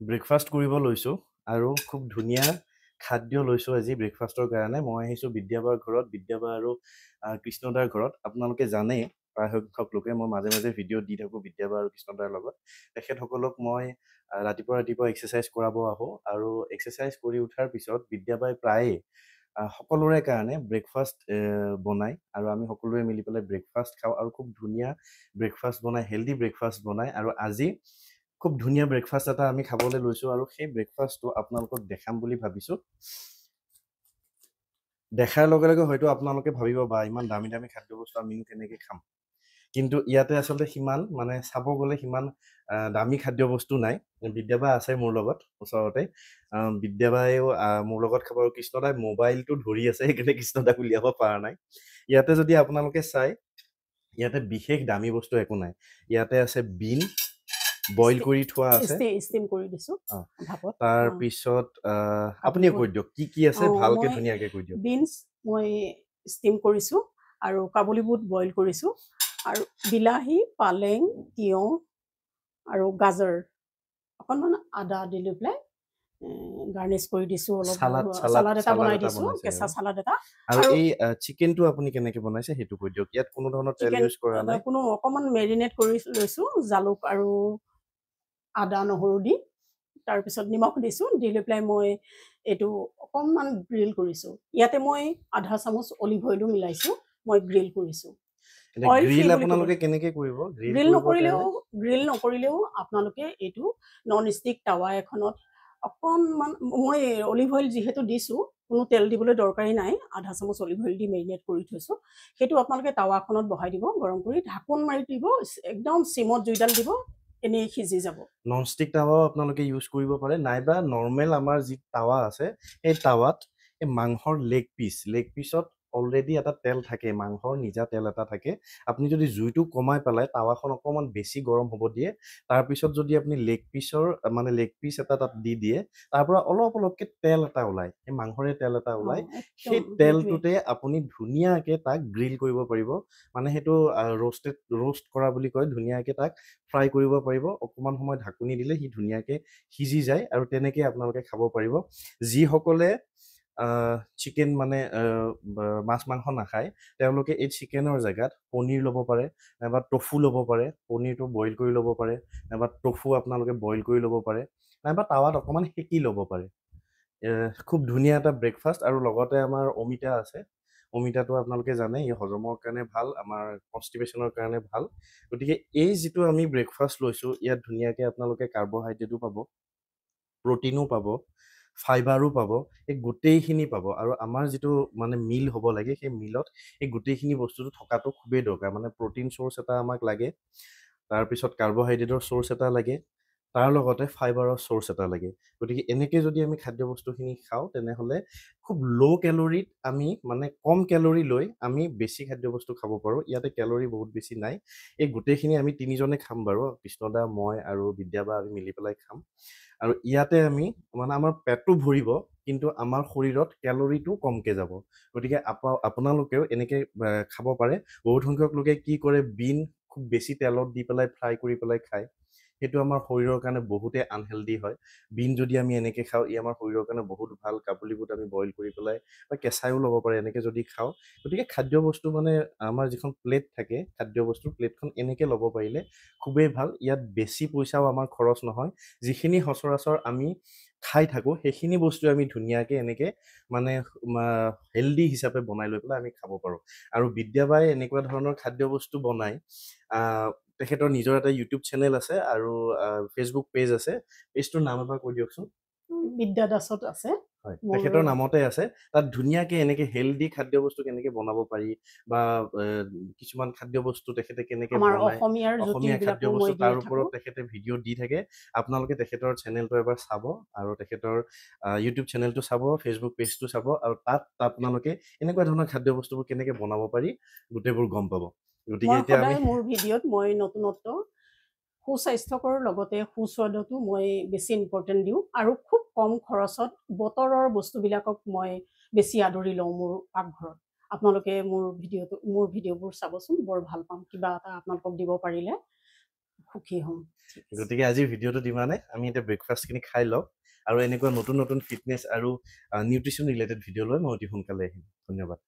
Breakfast কৰিব লৈছোঁ আৰু খুব ধুনীয়া খাদ্য লৈছোঁ আজি ব্ৰেকফাষ্টৰ কাৰণে। মই আহিছোঁ বিদ্যাবাৰ ঘৰত, বিদ্যাবা আৰু কৃষ্ণদাৰ ঘৰত। আপোনালোকে জানেই প্ৰায় সংখ্যক লোকে মই মাজে মাজে ভিডিঅ' দি থাকোঁ বিদ্যাবা আৰু কৃষ্ণদাৰ লগত। তেখেতসকলক মই ৰাতিপুৱা এক্সাৰচাইজ কৰাব আহোঁ আৰু এক্সাৰচাইজ কৰি উঠাৰ পিছত বিদ্যাবাই প্ৰায়ে সকলোৰে কাৰণে ব্ৰেকফাষ্ট বনায় আৰু আমি সকলোৱে মিলি পেলাই ব্ৰেকফাষ্ট খাওঁ আৰু খুব ধুনীয়া ব্ৰেকফাষ্ট বনায়, হেল্ডি ব্ৰেকফাষ্ট বনায়। আৰু আজি খুব ধুনীয়া ব্ৰেকফাষ্ট এটা আমি খাবলৈ লৈছোঁ আৰু সেই ব্ৰেকফাষ্টটো আপোনালোকক দেখাম বুলি ভাবিছোঁ। দেখাৰ লগে লগে হয়তো আপোনালোকে ভাবিব বা ইমান দামী দামী খাদ্যবস্তু আমিনো কেনেকৈ খাম, কিন্তু ইয়াতে আচলতে সিমান মানে চাব গ'লে সিমান দামী খাদ্যবস্তু নাই। বিদ্যাবা আছে মোৰ লগত ওচৰতে, বিদ্যাবাইও মোৰ লগত খাব আৰু কৃষ্ণদাই মোবাইলটো ধৰি আছে, সেইকাৰণে কৃষ্ণদাক উলিয়াব পৰা নাই। ইয়াতে যদি আপোনালোকে চাই, ইয়াতে বিশেষ দামী বস্তু একো নাই। ইয়াতে আছে বিন বইল কৰি থোৱা আছে, ষ্টিম কৰি দিছো ভাপত। তাৰ পিছত আপুনিও কৈ দিয়ক কি কি আছে, ভালকে ধুনীয়াকে কৈ দিয়ক। বিনছ মই ষ্টিম কৰিছো আৰু কাবুলী বুট বইল কৰিছো আৰু বিলাহী, পালেং, তিয়ঁহ আৰু গাজৰ অকণমান আদা দি লৈ পেলাই গাৰ্নিছ কৰি দিছো, অলপ সালাড এটা বনাই দিছো, কেঁচা সালাড এটা। আৰু এই চিকেনটো আপুনি কেনেকে বনাইছে সেইটো কৈ দিয়ক। ইয়াত কোনো ধৰণৰ তেল ইউজ কৰা নাই, কোনো অকণমান মেৰিনেট কৰি লৈছো জালুক আৰু আদা নহৰু দি, তাৰপিছত নিমখ দিছো, দি লৈ পেলাই মই এইটো অকণমান গ্ৰিল কৰিছো। ইয়াতে মই আধা চামুচ অলিভ অইলো মিলাইছো, মই গ্ৰিল কৰিছো। গ্ৰিল আপোনালোকে কেনেকে কৰিব? গ্ৰিল নকৰিলেও আপোনালোকে এইটো নন ষ্টিক টাৱা এখনত অকণমান, মই অলিভ অইল যিহেতু দিছো কোনো তেল দিবলৈ দৰকাৰী নাই, আধা চামুচ অলিভ অইল দি মেৰিনেট কৰি থৈছো, সেইটো আপোনালোকে টাৱাখনত বহাই দিব, গৰম কৰি ঢাকোন মাৰি দিব, একদম চিমত জুইডাল দিব, এনেই সিজি যাব। নন ষ্টিক টাৱাও আপোনালোকে ইউজ কৰিব পাৰে, নাইবা নৰ্মেল আমাৰ যি টাৱা আছে সেই টাৱাত এই মাংসৰ লেগ পিছত অলৰেডি এটা তেল থাকে, মাংসৰ নিজা তেল এটা থাকে। আপুনি যদি জুইটো কমাই পেলাই টাৱাখন অকণমান বেছি গৰম হ'ব দিয়ে, তাৰপিছত যদি আপুনি লেগ পিচ এটা তাত দি দিয়ে, তাৰ পৰা অলপ অলপকৈ তেল এটা ওলায়, সেই মাংসৰে তেল এটা ওলায়, সেই তেলটোতে আপুনি ধুনীয়াকৈ তাক গ্ৰিল কৰিব পাৰিব। মানে সেইটো ৰোষ্ট কৰা বুলি কয়, ধুনীয়াকৈ তাক ফ্ৰাই কৰিব পাৰিব। অকণমান সময় ঢাকনি দিলে সি ধুনীয়াকৈ সিজি যায় আৰু তেনেকৈ আপোনালোকে খাব পাৰিব। যিসকলে চিকেন মানে মাছ মাংস নাখায়, তেওঁলোকে এই চিকেনৰ জেগাত পনীৰ ল'ব পাৰে, নাইবা টফু ল'ব পাৰে, পনীৰটো বইল কৰি ল'ব পাৰে, নাইবা টফু আপোনালোকে বইল কৰি ল'ব পাৰে, নাইবা টাৱাত অকণমান সেকি ল'ব পাৰে। খুব ধুনীয়া এটা ব্ৰেকফাষ্ট। আৰু লগতে আমাৰ অমিতা আছে, অমিতাটো আপোনালোকে জানে ই হজমৰ কাৰণে ভাল, আমাৰ কনষ্টিপেশ্যনৰ কাৰণে ভাল। গতিকে এই যিটো আমি ব্ৰেকফাষ্ট লৈছোঁ, ইয়াত ধুনীয়াকৈ আপোনালোকে কাৰ্বহাইড্ৰেটো পাব, প্ৰটিনো পাব, ফাইবাৰো পাব, এই গোটেইখিনি পাব। আৰু আমাৰ যিটো মানে মিল হ'ব লাগে, সেই মিলত এই গোটেইখিনি বস্তুটো থকাটো খুবেই দৰকাৰ। মানে প্ৰটিন চ'ৰ্চ এটা আমাক লাগে, তাৰপিছত কাৰ্বহাইড্ৰেটৰ চ'ৰ্চ এটা লাগে, তাৰ লগতে ফাইবাৰৰ চ'ৰ্চ এটা লাগে। গতিকে এনেকৈ যদি আমি খাদ্যবস্তুখিনি খাওঁ, তেনেহ'লে খুব ল' কেলৰিত আমি মানে কম কেলৰি লৈ আমি বেছি খাদ্যবস্তু খাব পাৰোঁ। ইয়াতে কেলৰি বহুত বেছি নাই। এই গোটেইখিনি আমি তিনিজনে খাম বাৰু, কৃষ্ণদা, মই আৰু বিদ্যাবা, আমি মিলি পেলাই খাম। আৰু ইয়াতে আমি মানে আমাৰ পেটটো ভৰিব, কিন্তু আমাৰ শৰীৰত কেলৰিটো কমকৈ যাব। গতিকে আপোনালোকেও এনেকৈ খাব পাৰে। বহুত সংখ্যক লোকে কি কৰে, বিন খুব বেছি তেলত দি পেলাই ফ্ৰাই কৰি পেলাই খায়, সেইটো আমাৰ শৰীৰৰ কাৰণে বহুতে আনহেল্ডি হয়। বিন যদি আমি এনেকৈ খাওঁ, ই আমাৰ শৰীৰৰ কাৰণে বহুত ভাল। কাবুলী বুট আমি বইল কৰি পেলাই বা কেঁচাইও ল'ব পাৰে, এনেকৈ যদি খাওঁ। গতিকে খাদ্যবস্তু মানে আমাৰ যিখন প্লেট থাকে, খাদ্যবস্তুৰ প্লেটখন এনেকৈ ল'ব পাৰিলে খুবেই ভাল। ইয়াত বেছি পইচাও আমাৰ খৰচ নহয়। যিখিনি সচৰাচৰ আমি খাই থাকোঁ, সেইখিনি বস্তু আমি ধুনীয়াকৈ এনেকৈ মানে হেল্ডি হিচাপে বনাই লৈ পেলাই আমি খাব পাৰোঁ। আৰু বিদ্যাবাই এনেকুৱা ধৰণৰ খাদ্যবস্তু বনায়। তেখেতৰ নিজৰ এটা ইউটিউব চেনেল আছে আৰু ফেচবুক পেজ আছে। পেজটোৰ নাম এবাৰ কৈ দিয়কচোন। বিদ্যা দাসত আছে, হয়, তেখেতৰ নামতে আছে। তাত ধুনীয়াকৈ এনেকৈ হেল্ডি খাদ্যবস্তু কেনেকৈ বনাব পাৰি, বা কিছুমান খাদ্যবস্তু তেখেতে কেনেকৈ বনায়, অসমীয়া খাদ্যবস্তু, তাৰ ওপৰত তেখেতে ভিডিঅ' দি থাকে। আপোনালোকে তেখেতৰ চেনেলটো এবাৰ চাব, আৰু তেখেতৰ ইউটিউব চেনেলটো চাব, ফেচবুক পেজটো চাব, আৰু তাত আপোনালোকে এনেকুৱা ধৰণৰ খাদ্যবস্তুবোৰ কেনেকৈ বনাব পাৰি গোটেইবোৰ গম পাব। গতিকে এতিয়া আমি মোৰ ভিডিঅ'ত মই নতুনত্ব, সুস্বাস্থ্যকৰ লগতে সুস্বাদুটো মই বেছি ইম্পৰ্টেণ্ট দিওঁ, আৰু খুব কম খৰচত বতৰৰ বস্তুবিলাকক মই বেছি আদৰি লওঁ মোৰ পাকঘৰত। আপোনালোকে মোৰ ভিডিঅ'বোৰ চাবচোন, বৰ ভাল পাম কিবা এটা আপোনালোকক দিব পাৰিলে। সুখী হ'ম। ঠিক আছে। গতিকে আজিৰ ভিডিঅ'টোত ইমানে আমি এতিয়া ব্ৰেকফাষ্টখিনি খাই লওঁ আৰু এনেকুৱা নতুন নতুন ফিটনেছ আৰু নিউট্ৰিশ্যন ৰিলেটেড ভিডিঅ' লৈ মই অতি সোনকালে আহিম ধন্যবাদ